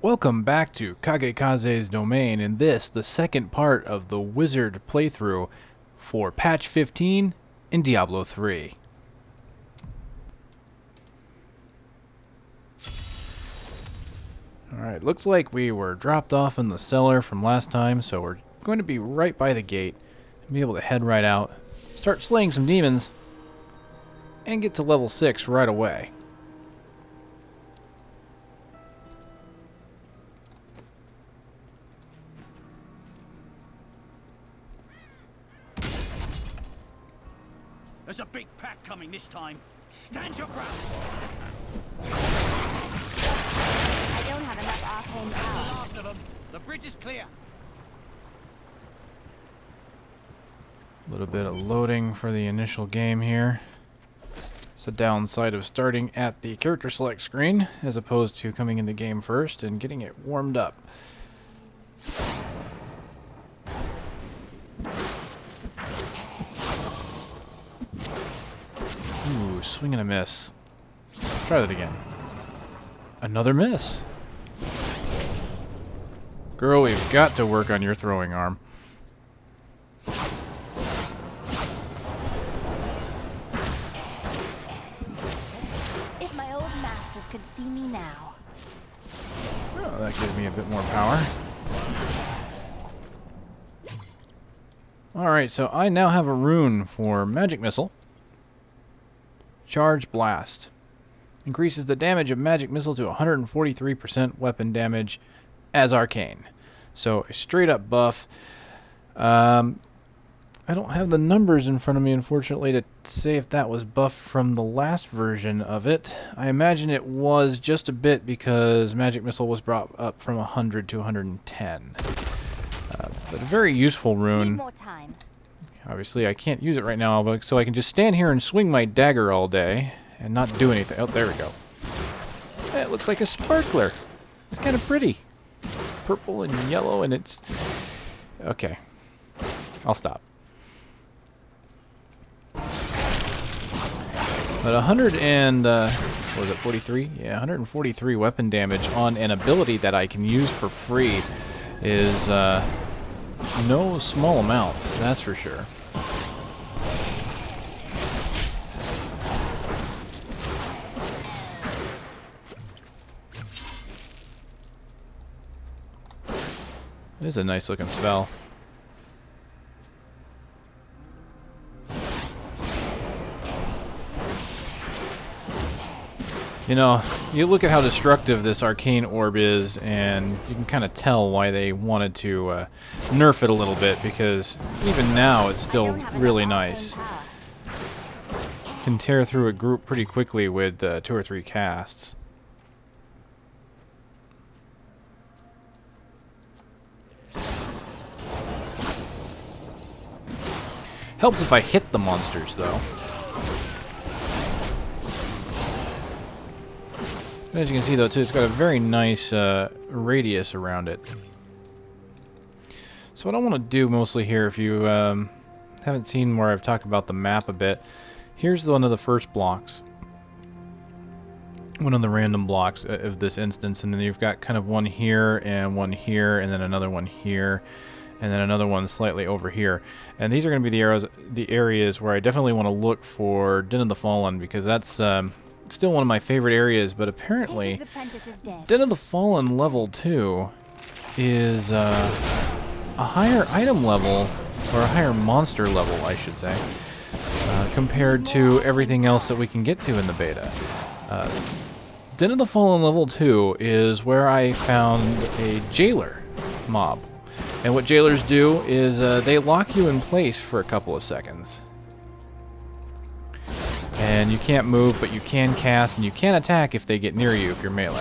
Welcome back to Kagekaze's Domain, and this, the second part of the Wizard playthrough for Patch 15 in Diablo 3. Alright, looks like we were dropped off in the cellar from last time, so we're going to be right by the gate and be able to head right out, start slaying some demons, and get to level 6 right away. There's a big pack coming this time. Stand your ground. I don't have enough arcane That's power. the last of them. The bridge is clear. A little bit of loading for the initial game here. It's the downside of starting at the character select screen as opposed to coming into game first and getting it warmed up. Ooh, swing and a miss. Try that again. Another miss. Girl, we've got to work on your throwing arm. If my old masters could see me now. Oh, that gives me a bit more power. Alright, so I now have a rune for Magic Missile. Charge Blast. Increases the damage of Magic Missile to 143% weapon damage as Arcane. So, a straight up buff. I don't have the numbers in front of me, unfortunately, to say if that was buffed from the last version of it. I imagine it was just a bit because Magic Missile was brought up from 100 to 110. But a very useful rune. Need more time. Obviously, I can't use it right now, but so I can just stand here and swing my dagger all day and not do anything. Oh, there we go. It looks like a sparkler. It's kind of pretty. It's purple and yellow, and it's... Okay. I'll stop. But 100 and... what was it, 43? Yeah, 143 weapon damage on an ability that I can use for free is... no small amount, that's for sure. It is a nice looking spell. You know, you look at how destructive this arcane orb is, and you can kind of tell why they wanted to nerf it a little bit, because even now it's still really nice. Can tear through a group pretty quickly with 2 or 3 casts. Helps if I hit the monsters, though. As you can see, though, too, it's got a very nice radius around it. So what I want to do mostly here, if you haven't seen where I've talked about the map a bit, here's one of the first blocks. One of the random blocks of this instance, and then you've got kind of one here, and then another one here, and then another one slightly over here. And these are going to be the areas where I definitely want to look for Den of the Fallen, because that's... still one of my favorite areas, but apparently Den of the Fallen level 2 is a higher item level, or a higher monster level, I should say, compared to everything else that we can get to in the beta. Den of the Fallen level 2 is where I found a jailer mob. And what jailers do is they lock you in place for a couple of seconds. And you can't move, but you can cast, and you can attack if they get near you if you're melee.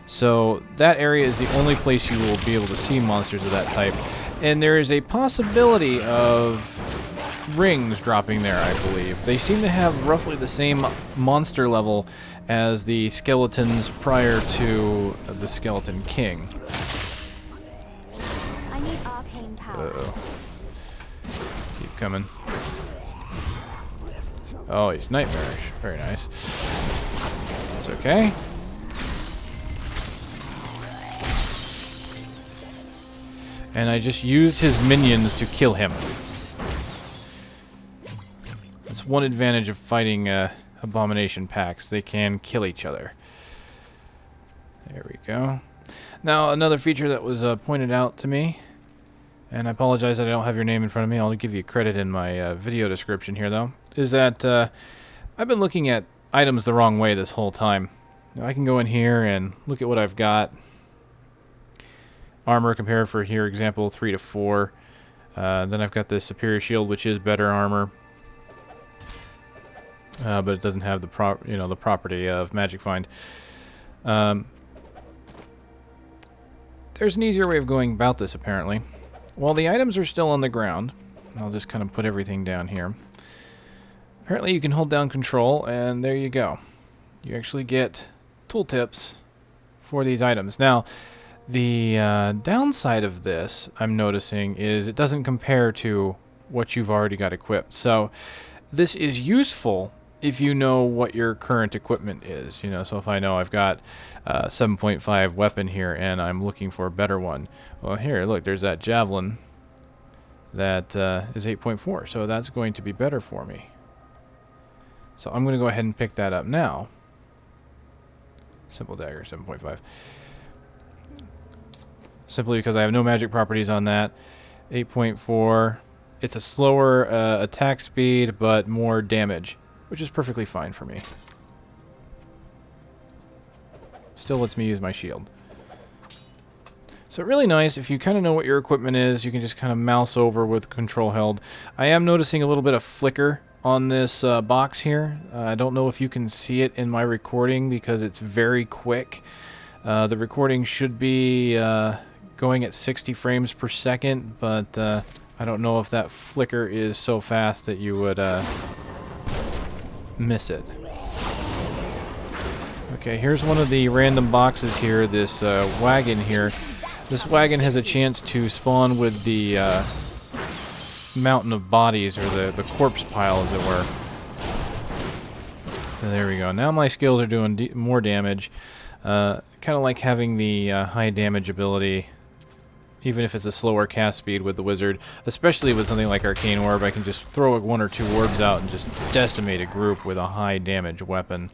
So that area is the only place you will be able to see monsters of that type. And there is a possibility of rings dropping there, I believe. They seem to have roughly the same monster level as the skeletons prior to the Skeleton King. I need arcane power. Uh-oh. Keep coming. Oh, he's nightmarish. Very nice. That's okay. And I just used his minions to kill him. That's one advantage of fighting Abomination packs. They can kill each other. There we go. Now, another feature that was pointed out to me, and I apologize that I don't have your name in front of me, I'll give you credit in my video description here, though, is that I've been looking at items the wrong way this whole time. Now, I can go in here and look at what I've got. Armor compared for here, example 3 to 4. Then I've got this superior shield, which is better armor, but it doesn't have the the property of magic find. There's an easier way of going about this, apparently. While the items are still on the ground, I'll just kind of put everything down here. Apparently you can hold down control, and there you go. You actually get tooltips for these items. Now, the downside of this, I'm noticing, is it doesn't compare to what you've already got equipped. So this is useful if you know what your current equipment is. So if I know I've got 7.5 weapon here and I'm looking for a better one, well, here, look, there's that javelin that is 8.4, so that's going to be better for me. So I'm going to go ahead and pick that up now. Simple dagger, 7.5. Simply because I have no magic properties on that. 8.4. It's a slower attack speed, but more damage, which is perfectly fine for me. Still lets me use my shield. So really nice. If you kind of know what your equipment is, you can just kind of mouse over with control held. I am noticing a little bit of flicker on this box here. I don't know if you can see it in my recording because it's very quick. The recording should be going at 60 frames per second, but I don't know if that flicker is so fast that you would miss it. Okay, here's one of the random boxes here, this wagon here. This wagon has a chance to spawn with the mountain of bodies, or the corpse pile, as it were. So there we go. Now my skills are doing more damage. Kind of like having the high damage ability, even if it's a slower cast speed with the wizard, especially with something like Arcane Orb. I can just throw one or two orbs out and just decimate a group with a high damage weapon.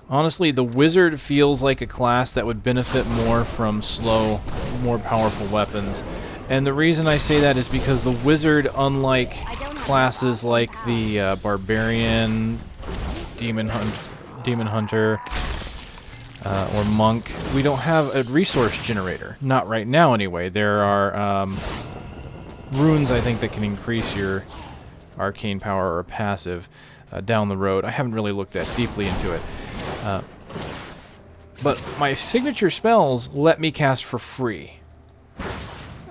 Honestly, the wizard feels like a class that would benefit more from slow, more powerful weapons. And the reason I say that is because the wizard, unlike classes like the barbarian, demon hunter, or monk, we don't have a resource generator. Not right now, anyway. There are runes, I think, that can increase your arcane power or passive down the road. I haven't really looked that deeply into it. But my signature spells let me cast for free.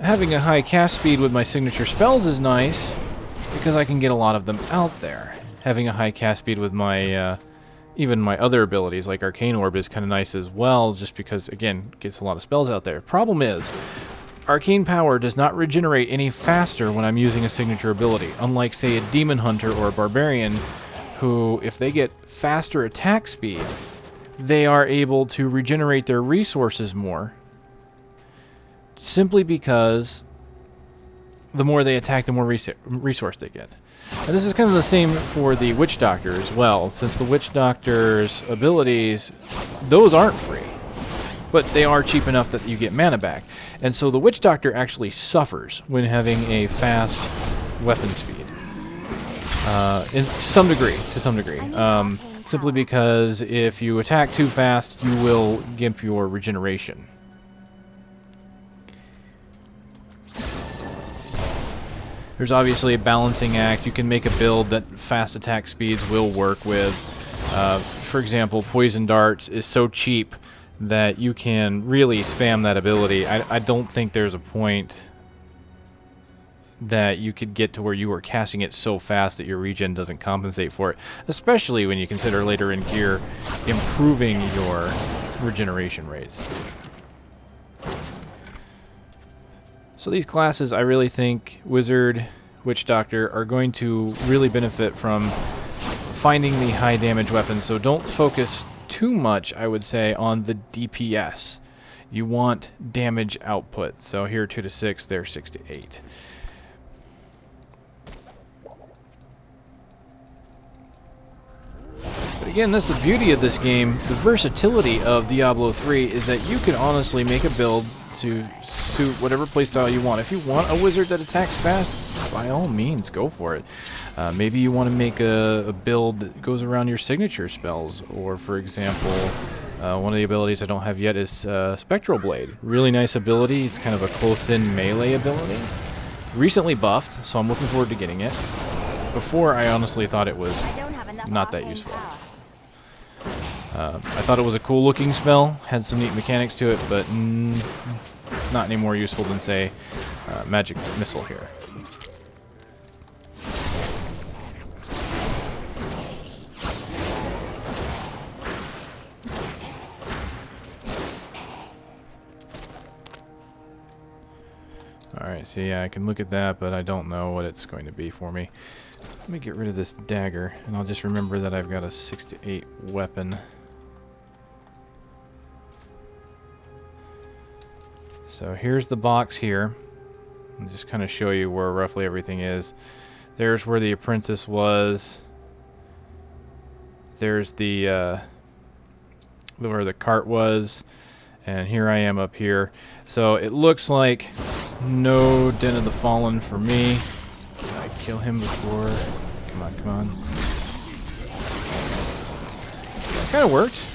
Having a high cast speed with my signature spells is nice, because I can get a lot of them out there. Having a high cast speed with my even my other abilities, like Arcane Orb, is kind of nice as well, just because, again, it gets a lot of spells out there. Problem is, Arcane Power does not regenerate any faster when I'm using a signature ability, unlike, say, a Demon Hunter or a Barbarian, who, if they get faster attack speed, they are able to regenerate their resources more, simply because the more they attack, the more resource they get. And this is kind of the same for the Witch Doctor as well, since the Witch Doctor's abilities, those aren't free, but they are cheap enough that you get mana back. And so the Witch Doctor actually suffers when having a fast weapon speed, to some degree. Simply because if you attack too fast, you will gimp your regeneration. There's obviously a balancing act. You can make a build that fast attack speeds will work with. For example, Poison Darts is so cheap that you can really spam that ability. I don't think there's a point that you could get to where you are casting it so fast that your regen doesn't compensate for it, especially when you consider later in gear improving your regeneration rates. So these classes, I really think Wizard, Witch Doctor, are going to really benefit from finding the high damage weapons. So don't focus too much, I would say, on the DPS. You want damage output. So here 2 to 6, there 6 to 8. But again, that's the beauty of this game. The versatility of Diablo 3 is that you can honestly make a build to suit whatever playstyle you want. If you want a wizard that attacks fast, by all means, go for it. Maybe you want to make a build that goes around your signature spells, or for example, one of the abilities I don't have yet is Spectral Blade. Really nice ability. It's kind of a close-in melee ability. Recently buffed, so I'm looking forward to getting it. Before, I honestly thought it was not that useful. I thought it was a cool looking spell, had some neat mechanics to it, but not any more useful than, say, Magic Missile here. Alright, so yeah, I can look at that, but I don't know what it's going to be for me. Let me get rid of this dagger, and I'll just remember that I've got a 6 to 8 weapon. So here's the box here. I'll just kind of show you where roughly everything is. There's where the apprentice was. There's the where the cart was, and here I am up here. So it looks like no Den of the Fallen for me. Can I kill him before? Come on, come on. That kind of worked.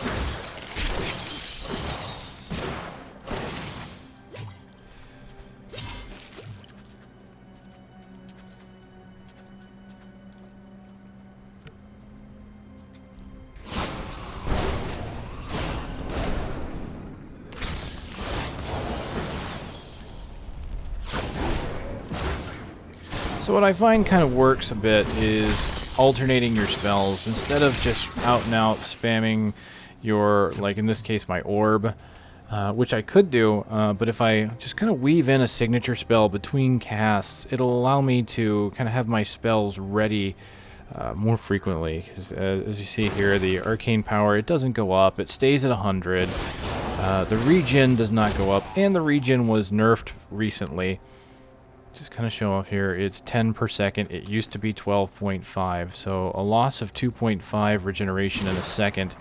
So what I find kind of works a bit is alternating your spells. Instead of just out and out spamming your, like in this case, my orb, which I could do, but if I just kind of weave in a signature spell between casts, it'll allow me to kind of have my spells ready more frequently. 'Cause, as you see here, the Arcane Power, it doesn't go up, it stays at 100. The regen does not go up, and the regen was nerfed recently. Just kind of show off here, it's 10 per second. It used to be 12.5, so a loss of 2.5 regeneration in a second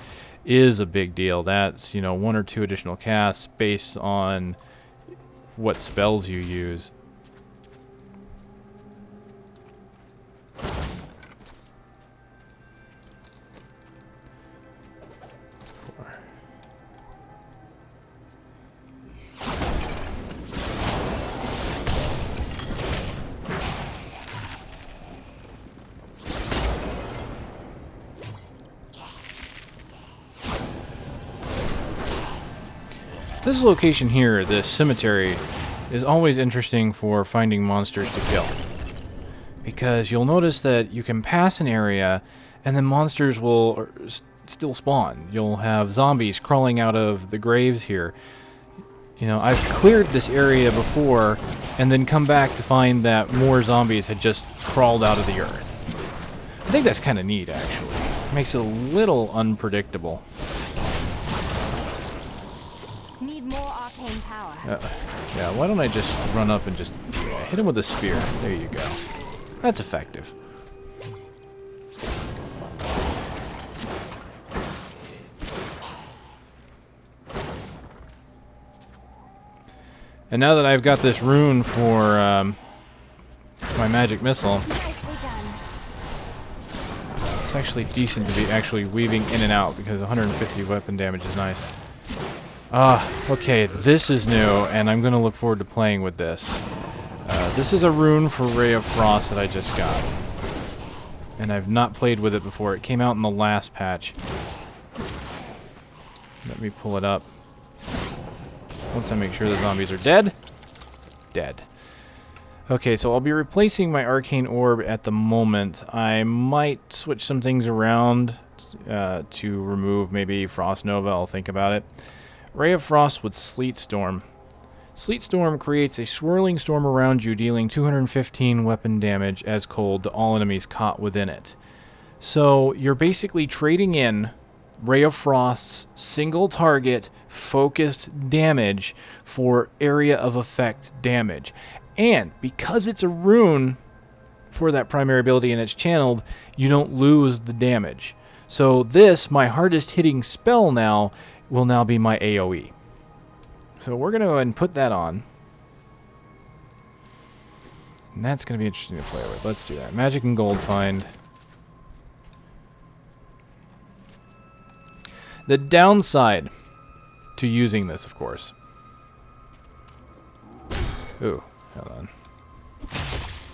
is a big deal. That's, you know, 1 or 2 additional casts based on what spells you use. This location here, this cemetery, is always interesting for finding monsters to kill. Because you'll notice that you can pass an area and then monsters will still spawn. You'll have zombies crawling out of the graves here. You know, I've cleared this area before and then come back to find that more zombies had just crawled out of the earth. I think that's kind of neat, actually. It makes it a little unpredictable. Arcane Power. Yeah, why don't I just run up and just hit him with a spear? There you go. That's effective. And now that I've got this rune for my magic missile, it's actually decent to be actually weaving in and out because 150 weapon damage is nice. Okay, this is new, and I'm going to look forward to playing with this. This is a rune for Ray of Frost that I just got. And I've not played with it before. It came out in the last patch. Let me pull it up. Once I make sure the zombies are dead. Dead. Okay, so I'll be replacing my Arcane Orb at the moment. I might switch some things around to remove maybe Frost Nova. I'll think about it. Ray of Frost with Sleet Storm. Sleet Storm creates a swirling storm around you, dealing 215 weapon damage as cold to all enemies caught within it. So you're basically trading in Ray of Frost's single target focused damage for area of effect damage. And because it's a rune for that primary ability and it's channeled, you don't lose the damage. So this, my hardest hitting spell now, will now be my AoE. So we're going to go ahead and put that on. And that's going to be interesting to play with. Let's do that. Magic and gold find. The downside to using this, of course. Ooh, hold on.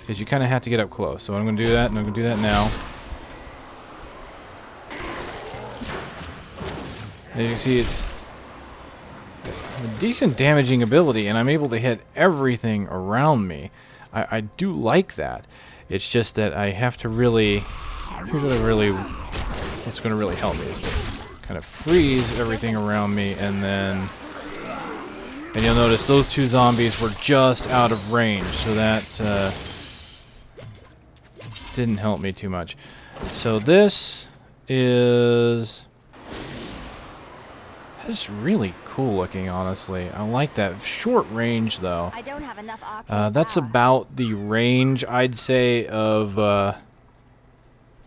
Is you kind of have to get up close. So I'm going to do that, and I'm going to do that now. As you can see, it's a decent damaging ability, and I'm able to hit everything around me. I do like that. It's just that I have to really... Here's what's going to really help me is to kind of freeze everything around me, and you'll notice those two zombies were just out of range, so that didn't help me too much. So this is... It's really cool looking, honestly. I like that. Short range, though. I don't have enough arcane that's power. about the range, I'd say, of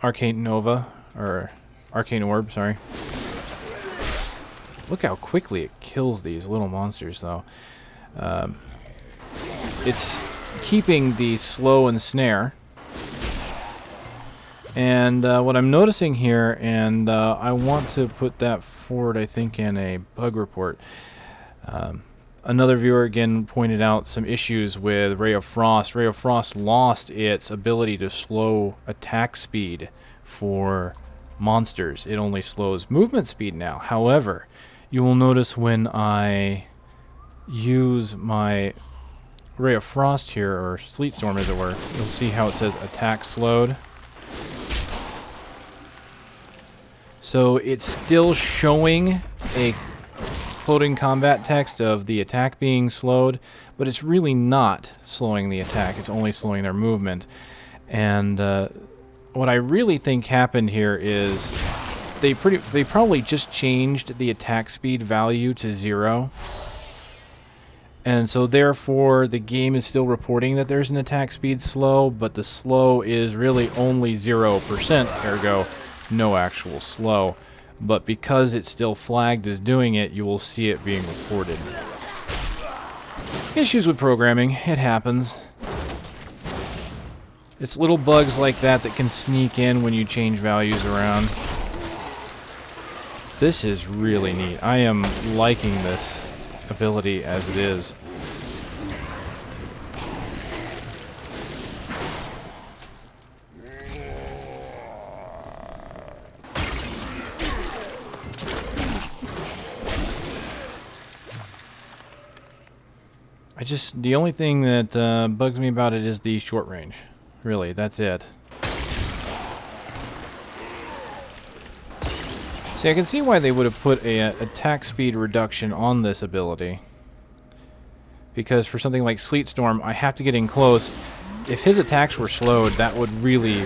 Arcane Nova, or Arcane Orb, sorry. Look how quickly it kills these little monsters, though. It's keeping the slow and snare. And what I'm noticing here, and I want to put that forward, I think, in a bug report. Another viewer again pointed out some issues with Ray of Frost. Ray of Frost lost its ability to slow attack speed for monsters. It only slows movement speed now. However, you will notice when I use my Ray of Frost here, or Sleet Storm as it were, you'll see how it says attack slowed. So it's still showing a floating combat text of the attack being slowed, but it's really not slowing the attack, it's only slowing their movement. And what I really think happened here is they probably just changed the attack speed value to 0. And so therefore the game is still reporting that there's an attack speed slow, but the slow is really only 0%, ergo no actual slow. But because it's still flagged as doing it, you will see it being reported. Issues with programming, it happens. It's little bugs like that that can sneak in when you change values around. This is really neat. I am liking this ability as it is. The only thing that bugs me about it is the short range. Really, that's it. See, I can see why they would have put a attack speed reduction on this ability. Because for something like Sleet Storm, I have to get in close. If his attacks were slowed, that would really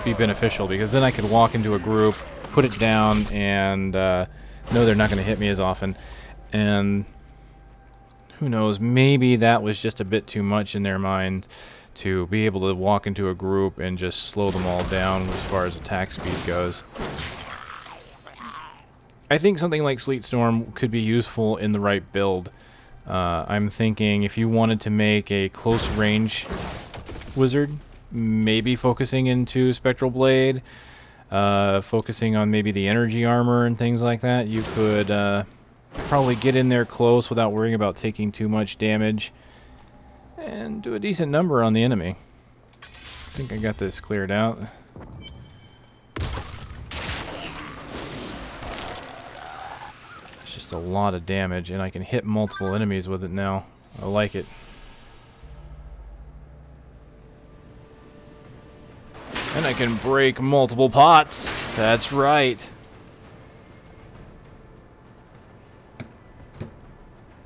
be beneficial, because then I could walk into a group, put it down, and know they're not going to hit me as often. And who knows, maybe that was just a bit too much in their mind to be able to walk into a group and just slow them all down as far as attack speed goes. I think something like Sleet Storm could be useful in the right build. I'm thinking if you wanted to make a close range wizard, maybe focusing into Spectral Blade, focusing on maybe the energy armor and things like that, you could probably get in there close without worrying about taking too much damage and do a decent number on the enemy. I think I got this cleared out. It's just a lot of damage, and I can hit multiple enemies with it now. I like it. And I can break multiple pots. That's right.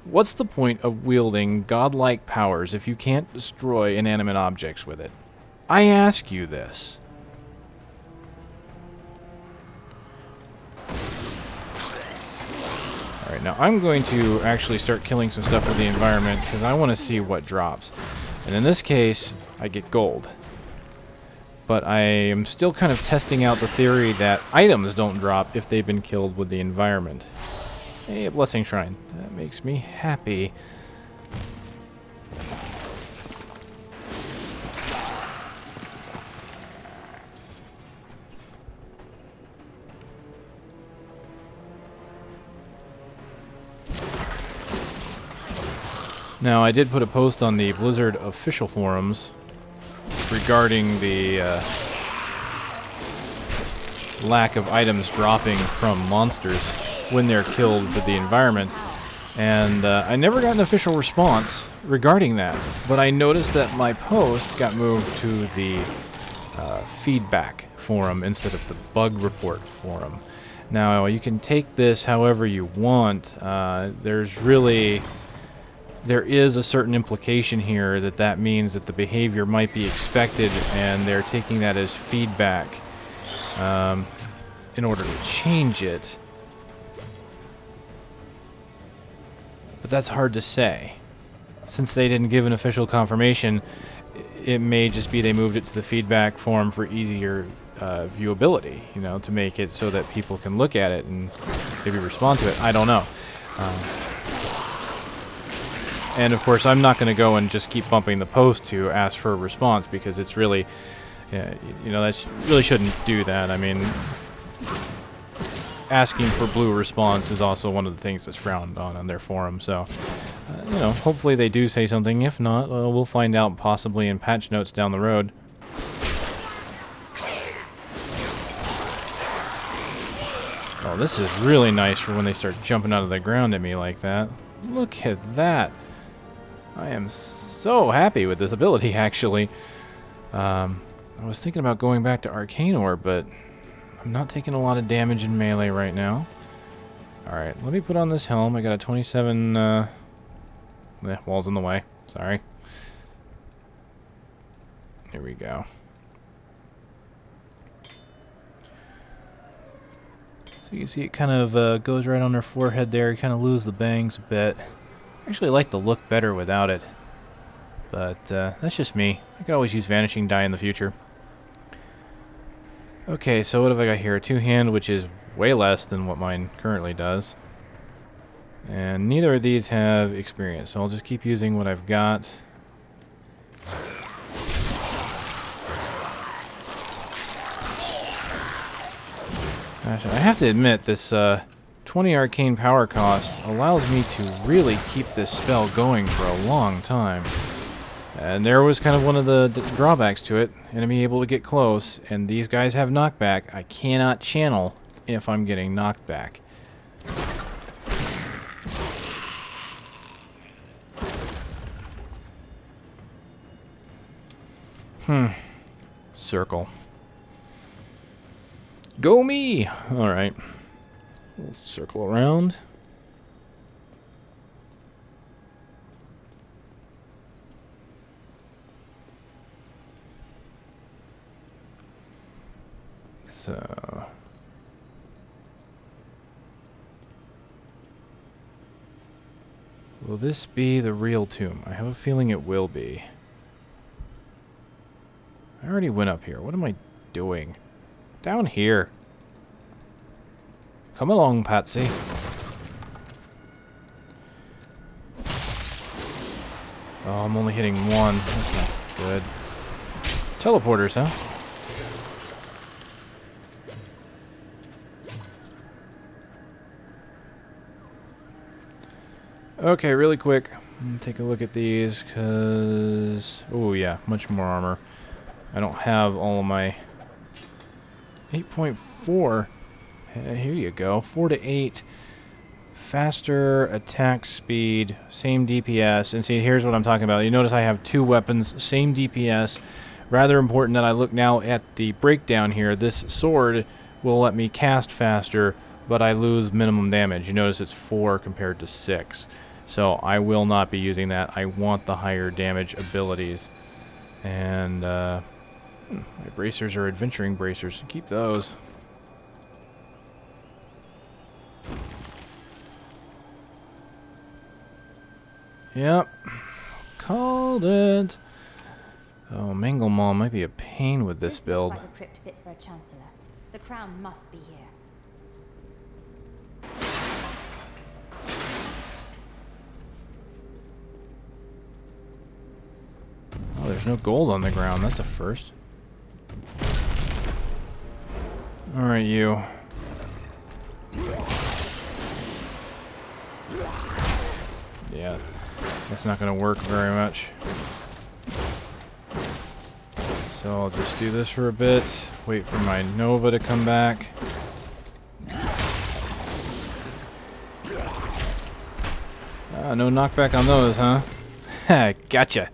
What's the point of wielding godlike powers if you can't destroy inanimate objects with it? I ask you this. Alright, now I'm going to actually start killing some stuff with the environment because I want to see what drops. And in this case, I get gold. But I am still kind of testing out the theory that items don't drop if they've been killed with the environment. Hey, a blessing shrine. That makes me happy. Now, I did put a post on the Blizzard official forums regarding the lack of items dropping from monsters when they're killed with the environment. And I never got an official response regarding that, but I noticed that my post got moved to the feedback forum instead of the bug report forum. Now, you can take this however you want. There is a certain implication here that means that the behavior might be expected, and they're taking that as feedback in order to change it. But that's hard to say. Since they didn't give an official confirmation, it may just be they moved it to the feedback form for easier viewability, you know, to make it so that people can look at it and maybe respond to it. I don't know. And of course, I'm not going to go and just keep bumping the post to ask for a response, because it's really, you know, really shouldn't do that. I mean, asking for blue response is also one of the things that's frowned on their forum. So, you know, hopefully they do say something. If not, we'll find out possibly in patch notes down the road. Oh, this is really nice for when they start jumping out of the ground at me like that. Look at that. I am so happy with this ability, actually. I was thinking about going back to Arcane Power, but I'm not taking a lot of damage in melee right now. Alright, let me put on this helm. I got a 27... wall's in the way. Sorry. Here we go. So you can see it kind of goes right on their forehead there. You kind of lose the bangs a bit. I actually like the look better without it, but that's just me. I could always use Vanishing Die in the future. Okay, so what have I got here? A two-hand, which is way less than what mine currently does. And neither of these have experience, so I'll just keep using what I've got. Gosh, I have to admit, this 20 arcane power cost allows me to really keep this spell going for a long time. And there was kind of one of the drawbacks to it. Enemy able to get close, and these guys have knockback. I cannot channel if I'm getting knocked back. Circle. Go me! Alright. We'll circle around. So... will this be the real tomb? I have a feeling it will be. I already went up here. What am I doing? Down here. Come along, Patsy. Oh, I'm only hitting one. That's not good. Teleporters, huh? Okay, really quick. Take a look at these, because... oh, yeah, much more armor. I don't have all of my... 8.4. Here you go. 4 to 8. Faster attack speed, same DPS. And see, here's what I'm talking about. You notice I have two weapons, same DPS. Rather important that I look now at the breakdown here. This sword will let me cast faster, but I lose minimum damage. You notice it's 4 compared to 6. So I will not be using that. I want the higher damage abilities. And my bracers are adventuring bracers. Keep those. Yep. Called it. Oh, Mangle Maw might be a pain with this build. Looks like a crypt fit for a chancellor. The crown must be here. Oh, there's no gold on the ground. That's a first. Alright, you. Yeah, that's not going to work very much. So I'll just do this for a bit. Wait for my Nova to come back. Ah, no knockback on those, huh? Ha, gotcha.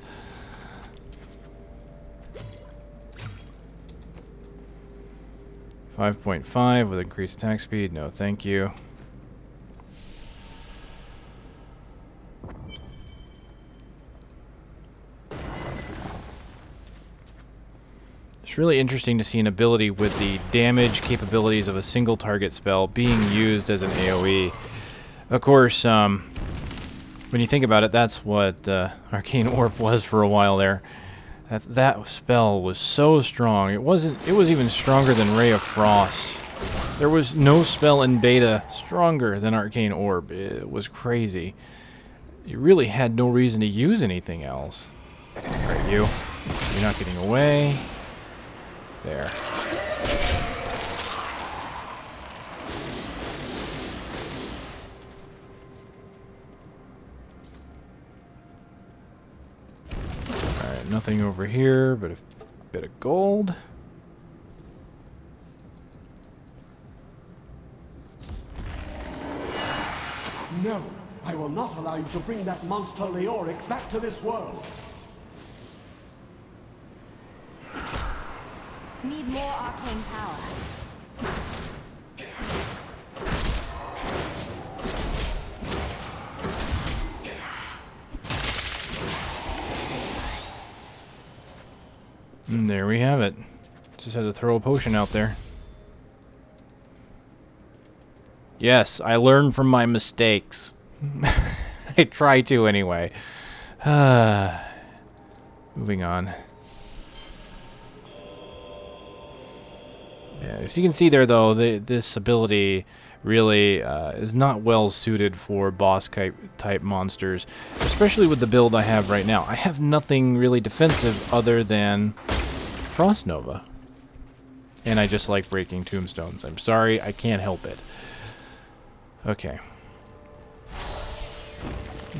.5 with increased attack speed. No, thank you. It's really interesting to see an ability with the damage capabilities of a single target spell being used as an AoE. Of course, when you think about it, that's what Arcane Orb was for a while there. That spell was so strong. It was even stronger than Ray of Frost. There was no spell in beta stronger than Arcane Orb. It was crazy. You really had no reason to use anything else. Alright, you're not getting away. There. Alright, nothing over here but a bit of gold. No, I will not allow you to bring that monster Leoric back to this world. Need more arcane power. And there we have it. Just had to throw a potion out there. Yes, I learn from my mistakes. I try to anyway. Moving on. Yeah, as you can see there, though, this ability really is not well suited for boss type monsters, especially with the build I have right now. I have nothing really defensive other than Frost Nova, and I just like breaking tombstones. I'm sorry, I can't help it. Okay.